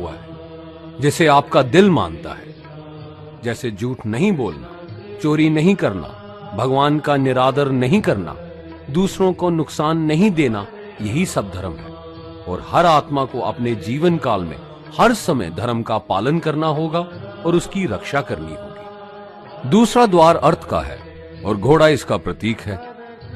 हुआ है जिसे आपका दिल मानता है, जैसे झूठ नहीं बोलना, चोरी नहीं करना, भगवान का निरादर नहीं करना, दूसरों को नुकसान नहीं देना, यही सब धर्म है। और हर आत्मा को अपने जीवन काल में हर समय धर्म का पालन करना होगा और उसकी रक्षा करनी होगी। दूसरा द्वार अर्थ का है और घोड़ा इसका प्रतीक है।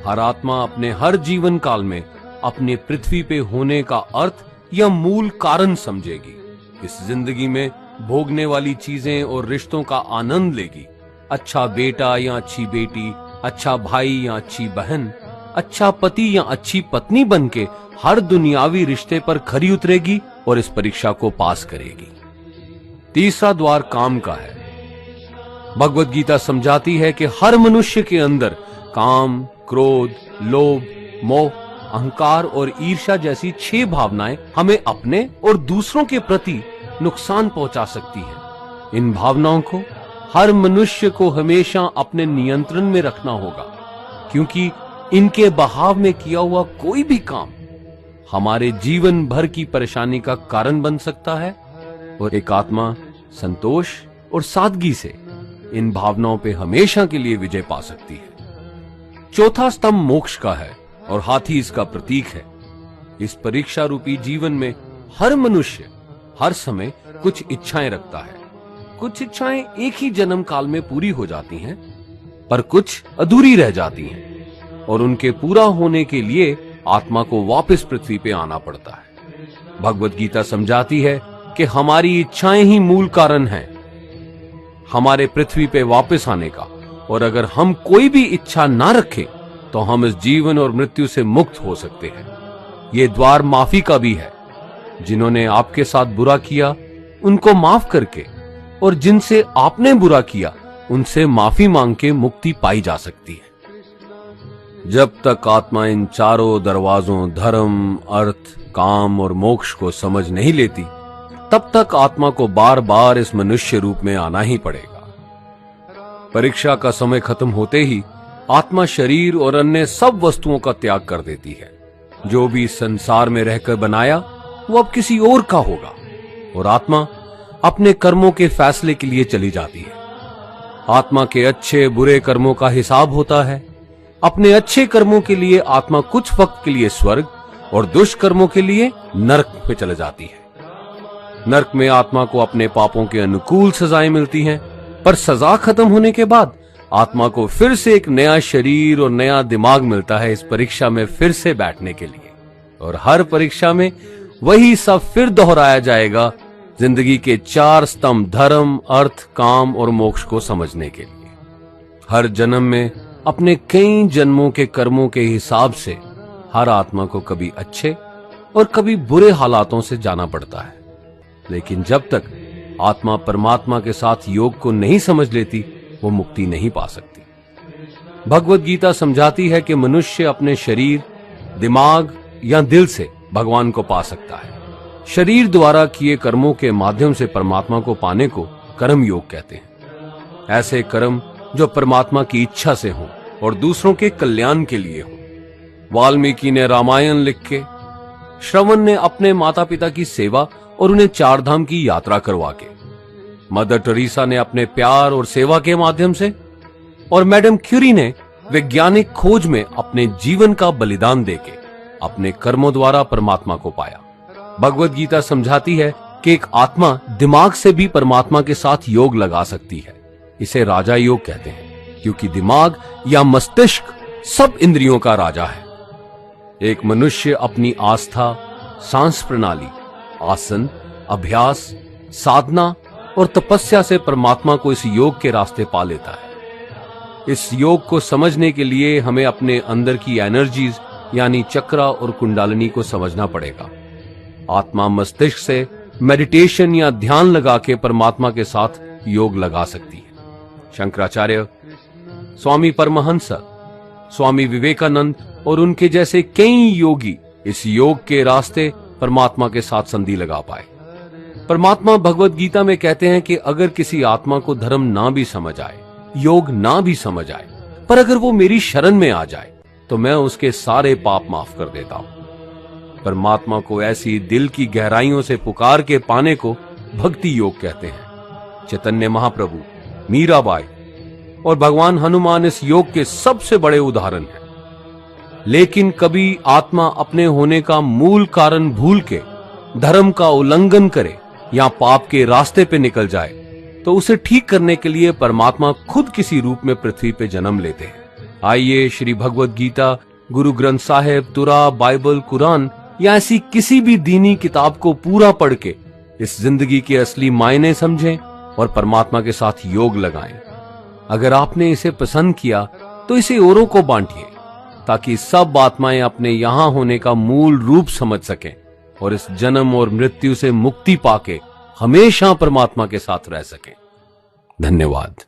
हर आत्मा अपने हर जीवन काल में अपने पृथ्वी पे होने का अर्थ या मूल कारण समझेगी। इस जिंदगी में भोगने वाली चीजें और रिश्तों का आनंद लेगी। अच्छा बेटा या अच्छी बेटी, अच्छा भाई या अच्छी बहन, अच्छा पति या अच्छी पत्नी बनके हर दुनियावी रिश्ते पर खरी उतरेगी और इस परीक्षा को पास करेगी। तीसरा द्वार काम का है। भगवत गीता समझाती है कि हर मनुष्य के अंदर काम, क्रोध, लोभ, मोह, अहंकार और ईर्ष्या जैसी 6 भावनाएं हमें अपने और दूसरों के प्रति नुकसान पहुंचा सकती हैं। इन भावनाओं को हर मनुष्य को हमेशा अपने नियंत्रण में रखना होगा, क्योंकि इनके बहाव में किया हुआ कोई भी काम हमारे जीवन भर की परेशानी का कारण बन सकता है। और एक आत्मा संतोष और सादगी से इन भावनाओं पे हमेशा के लिए विजय पा सकती है। चौथा स्तंभ मोक्ष का है और हाथी इसका प्रतीक है। इस परीक्षा रूपी जीवन में हर मनुष्य हर समय कुछ इच्छाएं रखता है। कुछ इच्छाएं एक ही जन्म काल में पूरी हो जाती हैं, पर कुछ अधूरी रह जाती हैं और उनके पूरा होने के लिए आत्मा को वापस पृथ्वी पे आना पड़ता है। भगवत गीता समझाती है कि हमारी इच्छाएं ही मूल कारण हैं हमारे पृथ्वी पे वापस आने का, और अगर हम कोई भी इच्छा ना रखें तो हम इस जीवन और मृत्यु से मुक्त हो सकते हैं। ये द्वार माफी का भी है। जिन्होंने आपके साथ बुरा किया उनको माफ करके और जिनसे आपने बुरा किया उनसे माफी मांग के मुक्ति पाई जा सकती है। जब तक आत्मा इन चारों दरवाजों धर्म, अर्थ, काम और मोक्ष को समझ नहीं लेती, तब तक आत्मा को बार बार इस मनुष्य रूप में आना ही पड़ेगा। परीक्षा का समय खत्म होते ही आत्मा शरीर और अन्य सब वस्तुओं का त्याग कर देती है। जो भी संसार में रहकर बनाया वो अब किसी और का होगा और आत्मा अपने कर्मों के फैसले के लिए चली जाती है। आत्मा के अच्छे बुरे कर्मों का हिसाब होता है। अपने अच्छे कर्मों के लिए आत्मा कुछ वक्त के लिए स्वर्ग और दुष्कर्मों के लिए नरक में चले जाती है। नरक में आत्मा को अपने पापों के अनुकूल सजाएं मिलती हैं, पर सजा खत्म होने के बाद आत्मा को फिर से एक नया शरीर और नया दिमाग मिलता है इस परीक्षा में फिर से बैठने के लिए। और हर परीक्षा में वही सब फिर दोहराया जाएगा, जिंदगी के 4 स्तंभ धर्म, अर्थ, काम और मोक्ष को समझने के लिए। हर जन्म में अपने कई जन्मों के कर्मों के हिसाब से हर आत्मा को कभी अच्छे और कभी बुरे हालातों से जाना पड़ता है। लेकिन जब तक आत्मा परमात्मा के साथ योग को नहीं समझ लेती, वो मुक्ति नहीं पा सकती। भगवत गीता समझाती है कि मनुष्य अपने शरीर, दिमाग या दिल से भगवान को पा सकता है। शरीर द्वारा किए कर्मों के माध्यम से परमात्मा को पाने को कर्म योग कहते हैं। ऐसे कर्म जो परमात्मा की इच्छा से हों और दूसरों के कल्याण के लिए हों। वाल्मीकि ने रामायण लिख के, श्रवण ने अपने माता पिता की सेवा और उन्हें 4 धाम की यात्रा करवा के, मदर टेरेसा ने अपने प्यार और सेवा के माध्यम से, और मैडम क्यूरी ने वैज्ञानिक खोज में अपने जीवन का बलिदान देके अपने कर्मों द्वारा परमात्मा को पाया। भगवत गीता समझाती है कि एक आत्मा दिमाग से भी परमात्मा के साथ योग लगा सकती है। इसे राजा योग कहते हैं, क्योंकि दिमाग या मस्तिष्क सब इंद्रियों का राजा है। एक मनुष्य अपनी आस्था, सांस प्रणाली, आसन, अभ्यास, साधना और तपस्या से परमात्मा को इस योग के रास्ते पा लेता है। इस योग को समझने के लिए हमें अपने अंदर की एनर्जीज यानी चक्रा और कुंडलिनी को समझना पड़ेगा। आत्मा मस्तिष्क से मेडिटेशन या ध्यान लगा के परमात्मा के साथ योग लगा सकती है। शंकराचार्य, स्वामी परमहंस, स्वामी विवेकानंद और उनके जैसे कई योगी इस योग के रास्ते परमात्मा के साथ संधि लगा पाए। परमात्मा भगवत गीता में कहते हैं कि अगर किसी आत्मा को धर्म ना भी समझ आए, योग ना भी समझ आए, पर अगर वो मेरी शरण में आ जाए तो मैं उसके सारे पाप माफ कर देता हूं। परमात्मा को ऐसी दिल की गहराइयों से पुकार के पाने को भक्ति योग कहते हैं। चैतन्य महाप्रभु, मीराबाई और भगवान हनुमान इस योग के सबसे बड़े उदाहरण हैं। लेकिन कभी आत्मा अपने होने का मूल कारण भूल के धर्म का उल्लंघन करे या पाप के रास्ते पे निकल जाए तो उसे ठीक करने के लिए परमात्मा खुद किसी रूप में पृथ्वी पे जन्म लेते हैं। आइए श्री भगवत गीता, गुरु ग्रंथ साहिब, तुरा, बाइबल, कुरान या ऐसी किसी भी दीनी किताब को पूरा पढ़ के इस जिंदगी के असली मायने समझें और परमात्मा के साथ योग लगाएं। अगर आपने इसे पसंद किया तो इसे औरों को बांटिए ताकि सब आत्माएं अपने यहां होने का मूल रूप समझ सकें और इस जन्म और मृत्यु से मुक्ति पाके हमेशा परमात्मा के साथ रह सकें। धन्यवाद।